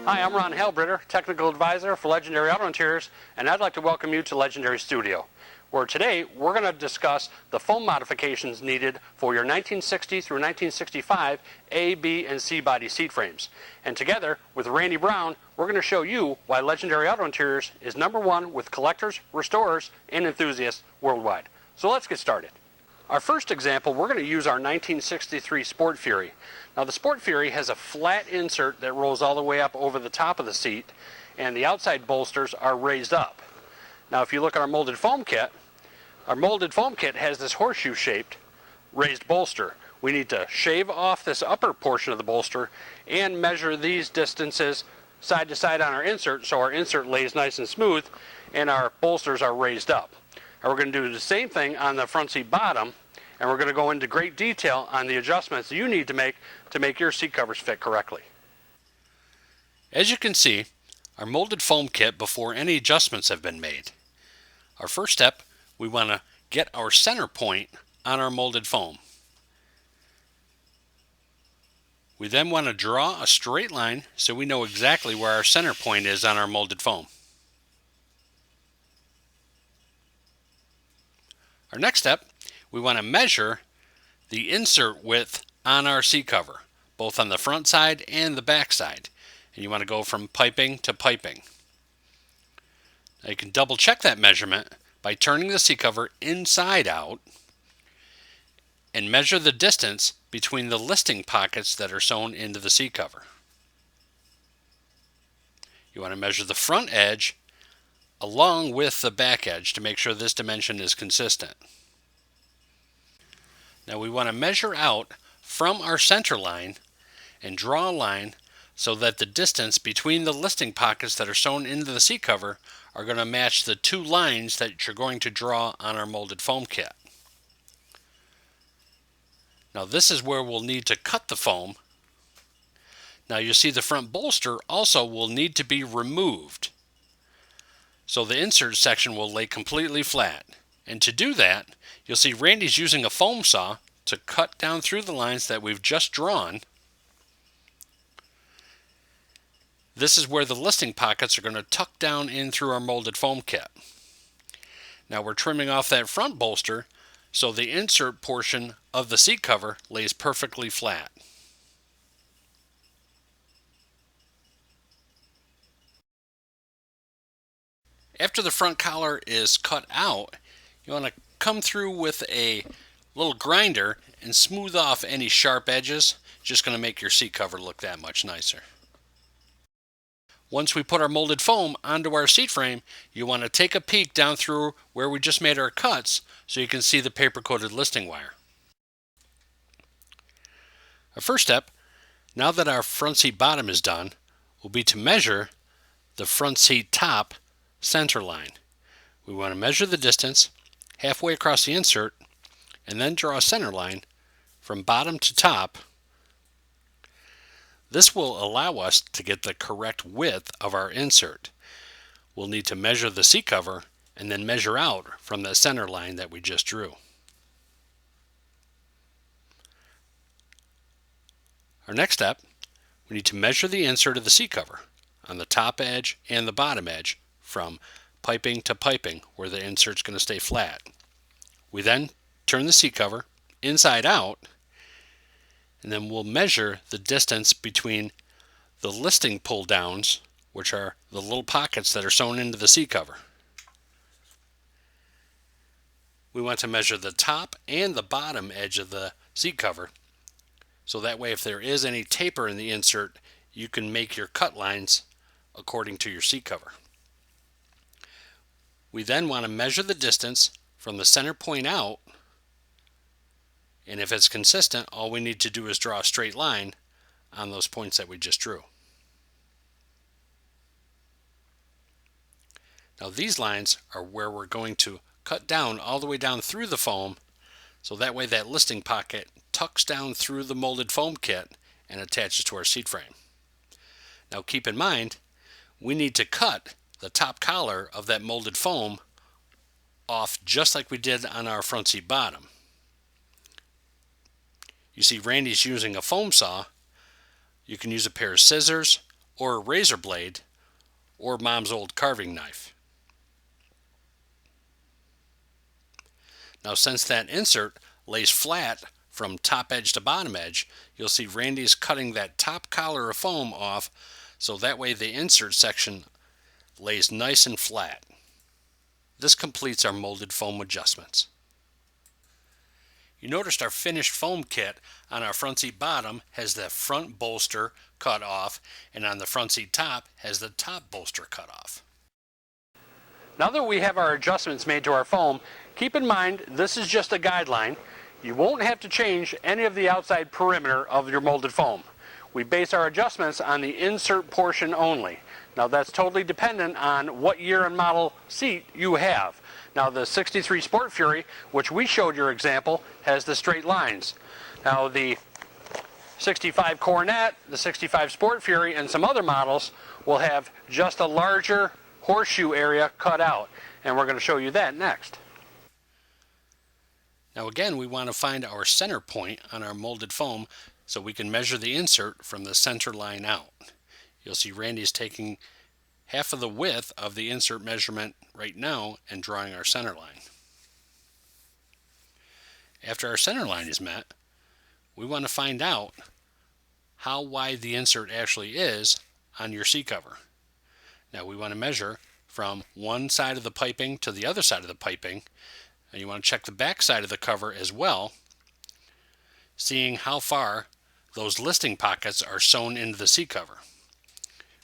Hi, I'm Ron Halbritter, Technical Advisor for Legendary Auto Interiors, and I'd like to welcome you to Legendary Studio, where today we're going to discuss the foam modifications needed for your 1960 through 1965 A, B, and C body seat frames. And together with Randy Brown, we're going to show you why Legendary Auto Interiors is #1 with collectors, restorers, and enthusiasts worldwide. So let's get started. Our first example, we're going to use our 1963 Sport Fury. Now the Sport Fury has a flat insert that rolls all the way up over the top of the seat, and the outside bolsters are raised up. Now if you look at our molded foam kit has this horseshoe-shaped raised bolster. We need to shave off this upper portion of the bolster and measure these distances side to side on our insert so our insert lays nice and smooth and our bolsters are raised up. And we're going to do the same thing on the front seat bottom, and we're going to go into great detail on the adjustments you need to make your seat covers fit correctly. As you can see, our molded foam kit before any adjustments have been made. Our first step, we want to get our center point on our molded foam. We then want to draw a straight line so we know exactly where our center point is on our molded foam. Our next step, we want to measure the insert width on our seat cover, both on the front side and the back side. And you want to go from piping to piping. Now you can double check that measurement by turning the seat cover inside out and measure the distance between the listing pockets that are sewn into the seat cover. You want to measure the front edge along with the back edge to make sure this dimension is consistent. Now we want to measure out from our center line and draw a line so that the distance between the listing pockets that are sewn into the seat cover are going to match the two lines that you're going to draw on our molded foam kit. Now this is where we'll need to cut the foam. Now you see the front bolster also will need to be removed, so the insert section will lay completely flat. And to do that, you'll see Randy's using a foam saw to cut down through the lines that we've just drawn. This is where the listing pockets are going to tuck down in through our molded foam kit. Now we're trimming off that front bolster so the insert portion of the seat cover lays perfectly flat. After the front collar is cut out, you want to come through with a little grinder and smooth off any sharp edges. Just going to make your seat cover look that much nicer. Once we put our molded foam onto our seat frame, you want to take a peek down through where we just made our cuts so you can see the paper-coated listing wire. Our first step, now that our front seat bottom is done, will be to measure the front seat top center line. We want to measure the distance halfway across the insert and then draw a center line from bottom to top. This will allow us to get the correct width of our insert. We'll need to measure the seat cover and then measure out from the center line that we just drew. Our next step, we need to measure the insert of the seat cover on the top edge and the bottom edge from piping to piping where the insert's going to stay flat. We then turn the seat cover inside out, and then we'll measure the distance between the listing pull downs, which are the little pockets that are sewn into the seat cover. We want to measure the top and the bottom edge of the seat cover, so that way if there is any taper in the insert, you can make your cut lines according to your seat cover. We then want to measure the distance from the center point out, and if it's consistent, all we need to do is draw a straight line on those points that we just drew. Now these lines are where we're going to cut down all the way down through the foam, so that way that listing pocket tucks down through the molded foam kit and attaches to our seat frame. Now keep in mind, we need to cut the top collar of that molded foam off just like we did on our front seat bottom. You see Randy's using a foam saw. You can use a pair of scissors or a razor blade, or mom's old carving knife. Now, since that insert lays flat from top edge to bottom edge, you'll see Randy's cutting that top collar of foam off so that way the insert section lays nice and flat. This completes our molded foam adjustments. You noticed our finished foam kit on our front seat bottom has the front bolster cut off, and on the front seat top has the top bolster cut off. Now that we have our adjustments made to our foam, keep in mind this is just a guideline. You won't have to change any of the outside perimeter of your molded foam. We base our adjustments on the insert portion only. Now that's totally dependent on what year and model seat you have. Now the 63 Sport Fury, which we showed your example, has the straight lines. Now the 65 Coronet, the 65 Sport Fury, and some other models will have just a larger horseshoe area cut out, and we're going to show you that next. Now again, we want to find our center point on our molded foam so we can measure the insert from the center line out. You'll see Randy's taking half of the width of the insert measurement right now and drawing our center line. After our center line is met, we want to find out how wide the insert actually is on your seat cover. Now we want to measure from one side of the piping to the other side of the piping, and you want to check the back side of the cover as well, seeing how far those listing pockets are sewn into the seat cover.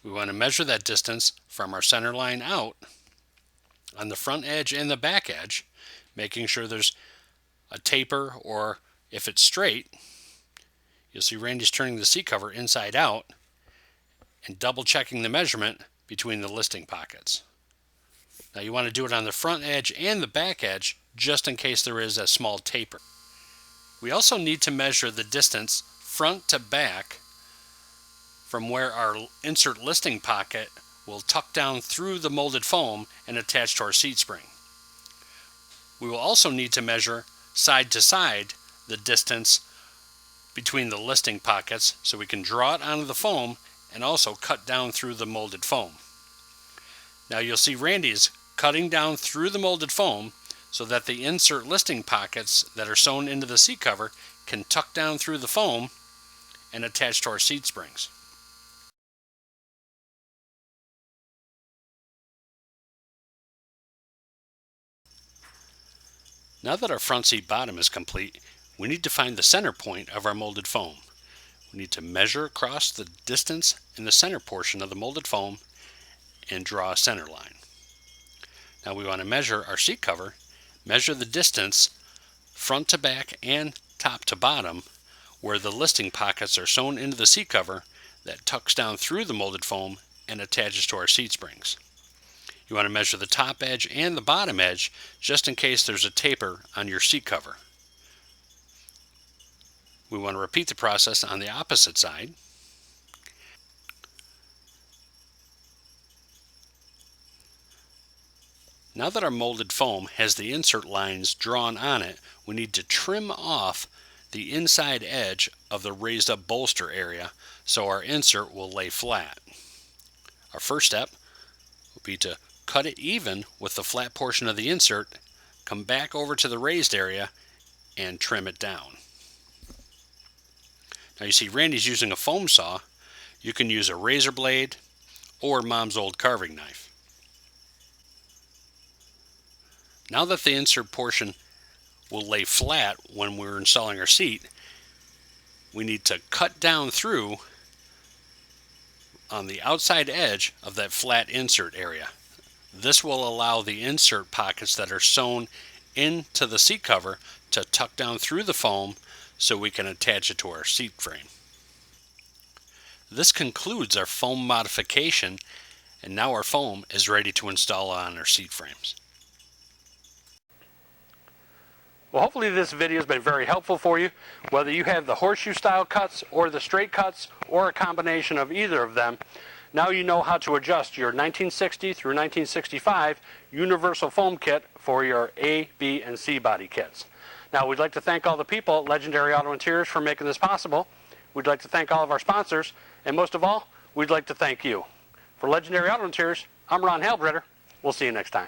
We want to measure that distance from our center line out on the front edge and the back edge, making sure there's a taper, or if it's straight, you'll see Randy's turning the seat cover inside out and double checking the measurement between the listing pockets. Now you want to do it on the front edge and the back edge just in case there is a small taper. We also need to measure the distance front to back from where our insert listing pocket will tuck down through the molded foam and attach to our seat spring. We will also need to measure side to side the distance between the listing pockets so we can draw it onto the foam and also cut down through the molded foam. Now you'll see Randy's cutting down through the molded foam so that the insert listing pockets that are sewn into the seat cover can tuck down through the foam and attach to our seat springs. Now that our front seat bottom is complete, we need to find the center point of our molded foam. We need to measure across the distance in the center portion of the molded foam and draw a center line. Now we want to measure our seat cover, measure the distance front to back and top to bottom where the listing pockets are sewn into the seat cover that tucks down through the molded foam and attaches to our seat springs. You want to measure the top edge and the bottom edge just in case there's a taper on your seat cover. We want to repeat the process on the opposite side. Now that our molded foam has the insert lines drawn on it, we need to trim off the inside edge of the raised up bolster area so our insert will lay flat. Our first step will be to cut it even with the flat portion of the insert, come back over to the raised area and trim it down. Now you see Randy's using a foam saw. You can use a razor blade or mom's old carving knife. Now that the insert portion will lay flat when we're installing our seat, we need to cut down through on the outside edge of that flat insert area. This will allow the insert pockets that are sewn into the seat cover to tuck down through the foam so we can attach it to our seat frame. This concludes our foam modification, and now our foam is ready to install on our seat frames. Well, hopefully this video has been very helpful for you. Whether you have the horseshoe style cuts or the straight cuts or a combination of either of them, now you know how to adjust your 1960 through 1965 universal foam kit for your A, B, and C body kits. Now we'd like to thank all the people at Legendary Auto Interiors for making this possible. We'd like to thank all of our sponsors, and most of all, we'd like to thank you. For Legendary Auto Interiors, I'm Ron Halbritter. We'll see you next time.